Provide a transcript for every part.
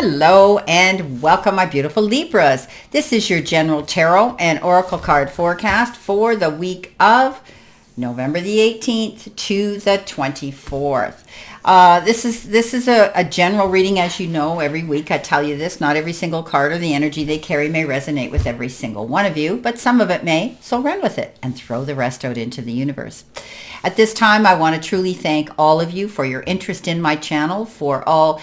Hello and welcome, my beautiful Libras. This is your general tarot and oracle card forecast for the week of November the 18th to the 24th. This is a general reading. As you know, every week I tell you this. Not every single card or the energy they carry may resonate with every single one of you, but some of it may. So run with it and throw the rest out into the universe. At this time, I want to truly thank all of you for your interest in my channel, for all,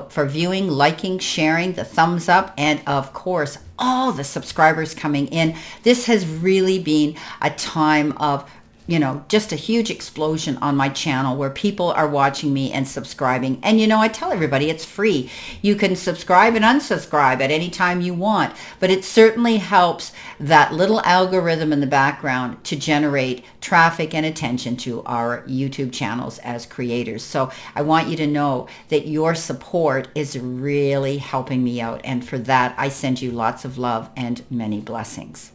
for viewing, liking, sharing, the thumbs up, and of course, all the subscribers coming in. This has really been a time of just a huge explosion on my channel where people are watching me and subscribing. And I tell everybody it's free. You can subscribe and unsubscribe at any time you want, but it certainly helps that little algorithm in the background to generate traffic and attention to our YouTube channels as creators. So I want you to know that your support is really helping me out. And for that, I send you lots of love and many blessings.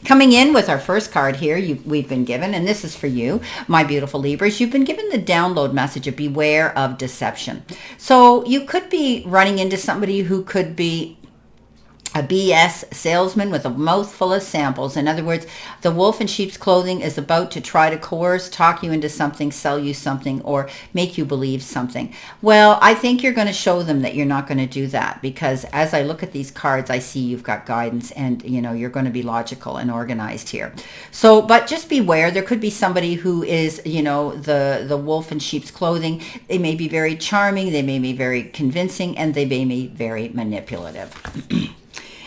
Coming in with our first card here, we've been given, and this is for you, my beautiful Libras, you've been given the download message of beware of deception. So you could be running into somebody who could be a BS salesman with a mouth full of samples. In other words, the wolf in sheep's clothing is about to try to coerce, talk you into something, sell you something, or make you believe something. Well, I think you're going to show them that you're not going to do that, because as I look at these cards, I see you've got guidance and, you're going to be logical and organized here. So, but just beware. There could be somebody who is, the wolf in sheep's clothing. They may be very charming. They may be very convincing, and they may be very manipulative.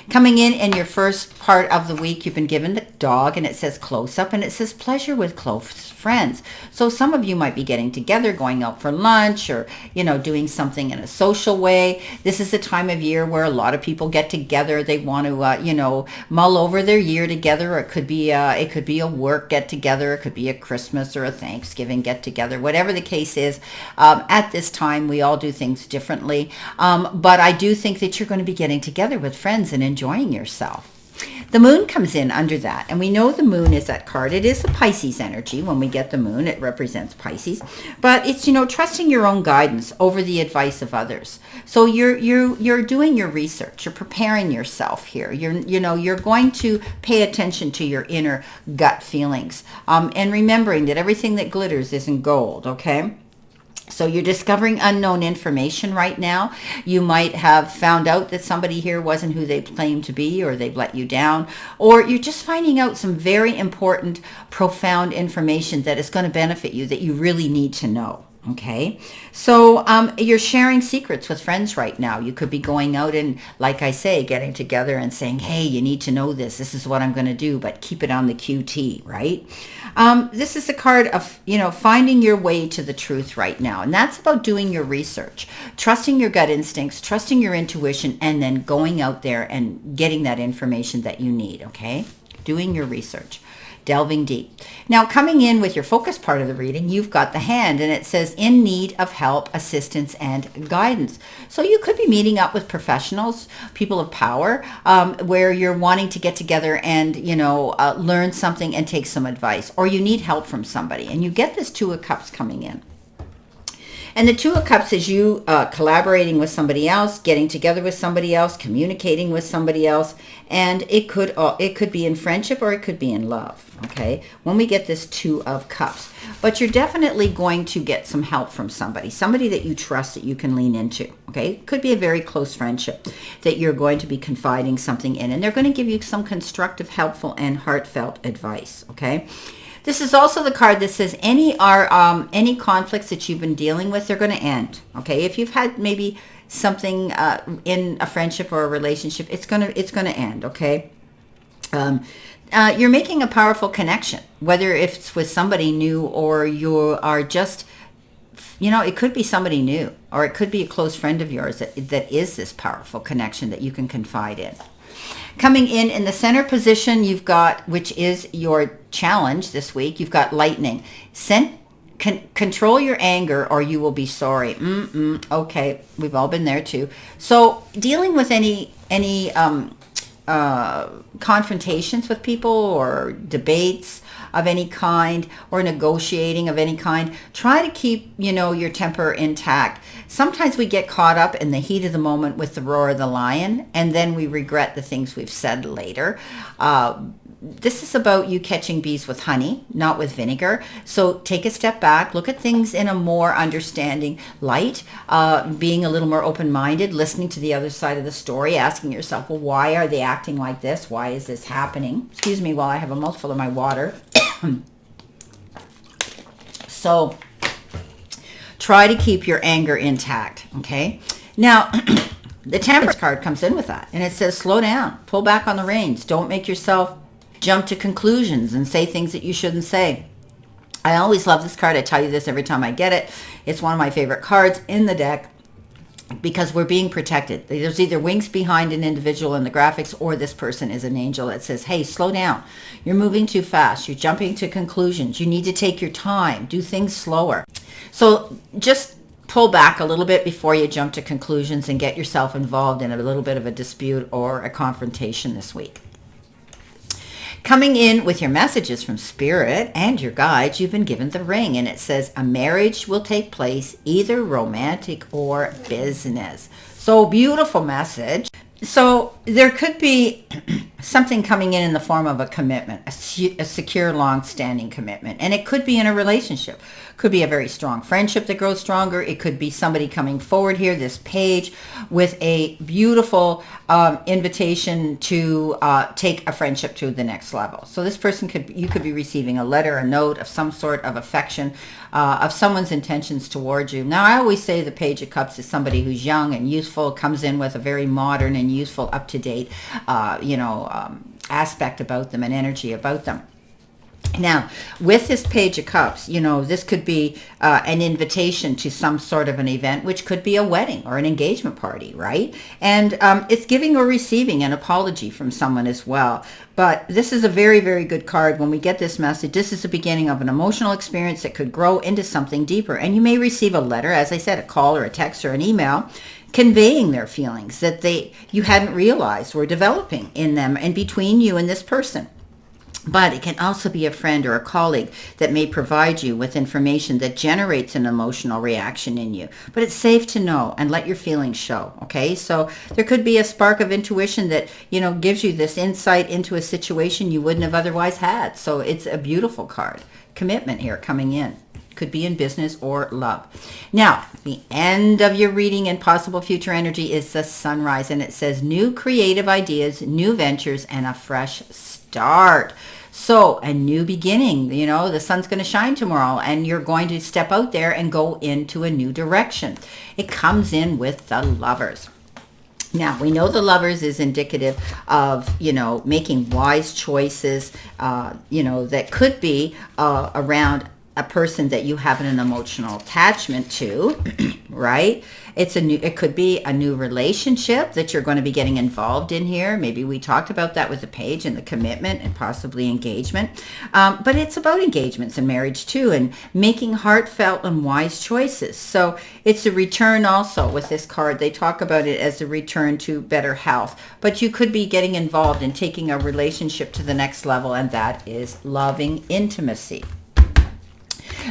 Coming in your first part of the week, you've been given the dog, and it says close up, and it says pleasure with close friends. So some of you might be getting together, going out for lunch, or, doing something in a social way. This is the time of year where a lot of people get together. They want to, mull over their year together. Or it could be a work get together. It could be a Christmas or a Thanksgiving get together. Whatever the case is, at this time, we all do things differently. But I do think that you're going to be getting together with friends and enjoying yourself. The moon comes in under that, and we know the moon is that card. It is a Pisces energy. When we get the moon, it represents Pisces, but it's, trusting your own guidance over the advice of others. So you're doing your research. You're preparing yourself here. You're going to pay attention to your inner gut feelings, and remembering that everything that glitters isn't gold. Okay. So you're discovering unknown information right now. You might have found out that somebody here wasn't who they claimed to be, or they've let you down, or you're just finding out some very important, profound information that is going to benefit you, that you really need to know. Okay, so you're sharing secrets with friends right now. You could be going out and, like I say, getting together and saying, hey, you need to know this. This is what I'm going to do, but keep it on the QT, right? This is a card of, finding your way to the truth right now. And that's about doing your research, trusting your gut instincts, trusting your intuition, and then going out there and getting that information that you need, okay? Doing your research. Delving deep. Now, coming in with your focus part of the reading, you've got the hand, and it says in need of help, assistance, and guidance. So you could be meeting up with professionals, people of power, where you're wanting to get together and, learn something and take some advice, or you need help from somebody, and you get this Two of Cups coming in. And the Two of Cups is you collaborating with somebody else, getting together with somebody else, communicating with somebody else, and it could be in friendship or it could be in love. Okay, when we get this Two of Cups, but you're definitely going to get some help from somebody that you trust, that you can lean into. Okay, it could be a very close friendship that you're going to be confiding something in, and they're going to give you some constructive, helpful, and heartfelt advice. Okay. This is also the card that says any conflicts that you've been dealing with, they're going to end. Okay, if you've had maybe something in a friendship or a relationship, it's going to end. Okay, you're making a powerful connection, whether it's with somebody new or you are just, it could be somebody new, or it could be a close friend of yours that is this powerful connection that you can confide in. Coming in the center position, you've got, which is your challenge this week, you've got lightning. Control your anger or you will be sorry. Okay, we've all been there too. So dealing with any confrontations with people or debates, of any kind or negotiating of any kind, try to keep, your temper intact. Sometimes we get caught up in the heat of the moment with the roar of the lion, and then we regret the things we've said later. This is about you catching bees with honey, not with vinegar. So take a step back, look at things in a more understanding light, being a little more open-minded, listening to the other side of the story, asking yourself, well, why are they acting like this? Why is this happening? Excuse me while I have a mouthful of my water. So try to keep your anger intact, okay? Now, the Temperance card comes in with that, and it says, slow down, pull back on the reins. Don't make yourself jump to conclusions and say things that you shouldn't say. I always love this card. I tell you this every time I get it. It's one of my favorite cards in the deck because we're being protected. There's either wings behind an individual in the graphics, or this person is an angel that says, hey, slow down. You're moving too fast. You're jumping to conclusions. You need to take your time. Do things slower. So just pull back a little bit before you jump to conclusions and get yourself involved in a little bit of a dispute or a confrontation this week. Coming in with your messages from Spirit and your guides, you've been given the ring, and it says a marriage will take place, either romantic or business. So beautiful message. So there could be something coming in the form of a commitment, a secure, long-standing commitment. And it could be in a relationship. Could be a very strong friendship that grows stronger. It could be somebody coming forward here, this page, with a beautiful invitation to take a friendship to the next level. So this person you could be receiving a letter, a note of some sort of affection, of someone's intentions towards you. Now, I always say the Page of Cups is somebody who's young and youthful, comes in with a very modern and youthful, up-to-date, aspect about them and energy about them. Now, with this Page of Cups, this could be an invitation to some sort of an event, which could be a wedding or an engagement party, right? And it's giving or receiving an apology from someone as well. But this is a very, very good card. When we get this message, this is the beginning of an emotional experience that could grow into something deeper. And you may receive a letter, as I said, a call or a text or an email, conveying their feelings that you hadn't realized were developing in them and between you and this person. But it can also be a friend or a colleague that may provide you with information that generates an emotional reaction in you. But it's safe to know and let your feelings show, okay? So there could be a spark of intuition that, gives you this insight into a situation you wouldn't have otherwise had. So it's a beautiful card. Commitment here coming in. Could be in business or love. Now, the end of your reading and possible future energy is the Sunrise, and it says new creative ideas, new ventures, and a fresh start. So a new beginning, the sun's going to shine tomorrow, and you're going to step out there and go into a new direction. It comes in with the Lovers. Now, we know the Lovers is indicative of, making wise choices, that could be around a person that you have an emotional attachment to, right? It could be a new relationship that you're going to be getting involved in here. Maybe we talked about that with the Page and the commitment and possibly engagement. But it's about engagements and marriage too, and making heartfelt and wise choices. So it's a return also with this card. They talk about it as a return to better health. But you could be getting involved in taking a relationship to the next level, and that is loving intimacy.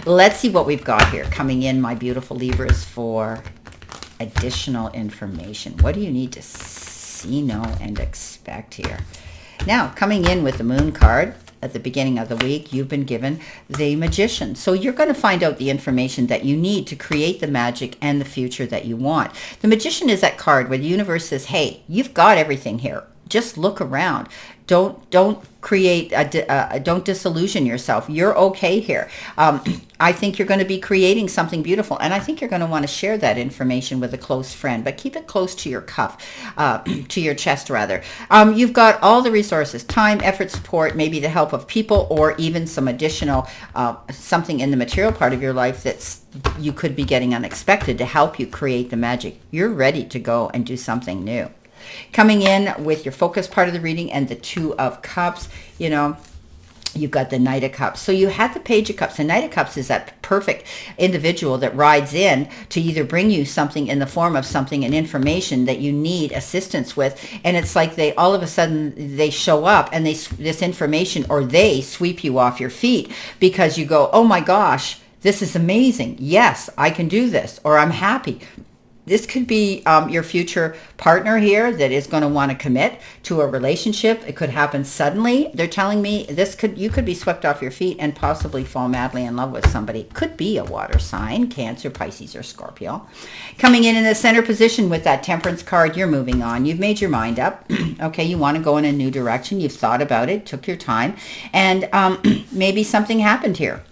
Let's see what we've got here coming in, my beautiful Libras, for additional information. What do you need to see, know, and expect here? Now, coming in with the Moon card at the beginning of the week, you've been given the Magician. So you're going to find out the information that you need to create the magic and the future that you want. The Magician is that card where the universe says, hey, you've got everything here. Just look around. Don't create don't disillusion yourself. You're okay here. I think you're going to be creating something beautiful, and I think you're going to want to share that information with a close friend, but keep it close to your cuff, to your chest rather. You've got all the resources, time, effort, support, maybe the help of people, or even some additional something in the material part of your life that's you could be getting unexpected to help you create the magic. You're ready to go and do something new. Coming in with your focus part of the reading and the Two of Cups, You've got the Knight of Cups. So you had the Page of Cups. The Knight of Cups is that perfect individual that rides in to either bring you something in the form of something, an information that you need assistance with. And it's like they all of a sudden they show up and this information, or they sweep you off your feet because you go, oh my gosh, this is amazing. Yes, I can do this, or I'm happy. This could be your future partner here that is going to want to commit to a relationship. It could happen suddenly. They're telling me you could be swept off your feet and possibly fall madly in love with somebody. Could be a water sign, Cancer, Pisces, or Scorpio. Coming in the center position with that Temperance card, you're moving on. You've made your mind up. Okay, you want to go in a new direction. You've thought about it, took your time, and maybe something happened here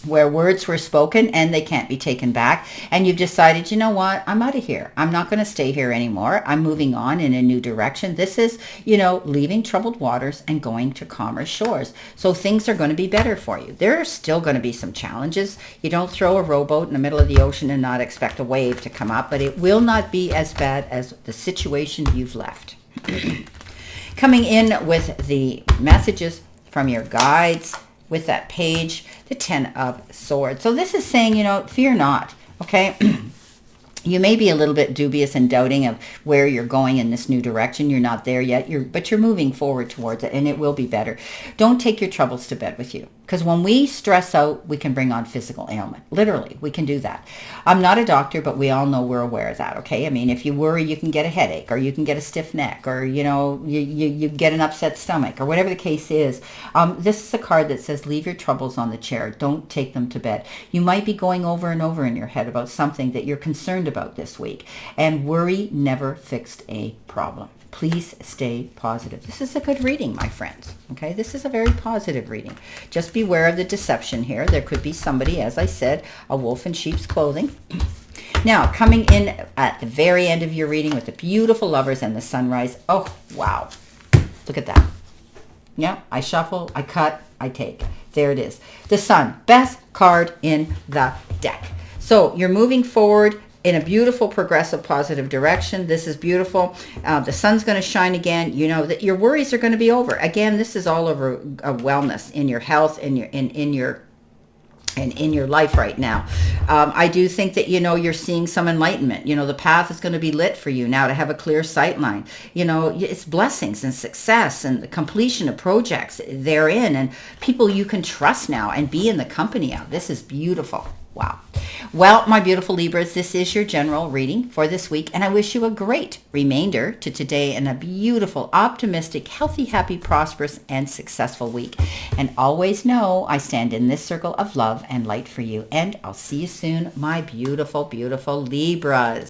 where words were spoken and they can't be taken back. And you've decided, you know what, I'm out of here. I'm not going to stay here anymore. I'm moving on in a new direction. This is, leaving troubled waters and going to calmer shores. So things are going to be better for you. There are still going to be some challenges. You don't throw a rowboat in the middle of the ocean and not expect a wave to come up, but it will not be as bad as the situation you've left. Coming in with the messages from your guides, with that page, the 10 of Swords. So this is saying, fear not, okay? You may be a little bit dubious and doubting of where you're going in this new direction. You're not there yet, but you're moving forward towards it, and it will be better. Don't take your troubles to bed with you, because when we stress out, we can bring on physical ailment. Literally, we can do that. I'm not a doctor, but we all know we're aware of that, okay? I mean, if you worry, you can get a headache, or you can get a stiff neck, or, you get an upset stomach, or whatever the case is. This is a card that says, leave your troubles on the chair. Don't take them to bed. You might be going over and over in your head about something that you're concerned about this week, and worry never fixed a problem. Please stay positive. This is a good reading, my friends. Okay, this is a very positive reading. Just beware of the deception here. There could be somebody, as I said, a wolf in sheep's clothing. Now, coming in at the very end of your reading with the beautiful Lovers and the Sunrise. Oh, wow. Look at that. Yeah, I shuffle, I cut, I take. There it is. The Sun, best card in the deck. So you're moving forward in a beautiful, progressive, positive direction. This is beautiful. The sun's going to shine again. You know that your worries are going to be over. Again, this is all over wellness in your health, in your life right now. I do think that, you're seeing some enlightenment. The path is going to be lit for you now to have a clear sight line. It's blessings and success and the completion of projects therein, and people you can trust now and be in the company of. This is beautiful. Wow. Well, my beautiful Libras, this is your general reading for this week, and I wish you a great remainder to today and a beautiful, optimistic, healthy, happy, prosperous, and successful week. And always know I stand in this circle of love and light for you, and I'll see you soon, my beautiful, beautiful Libras.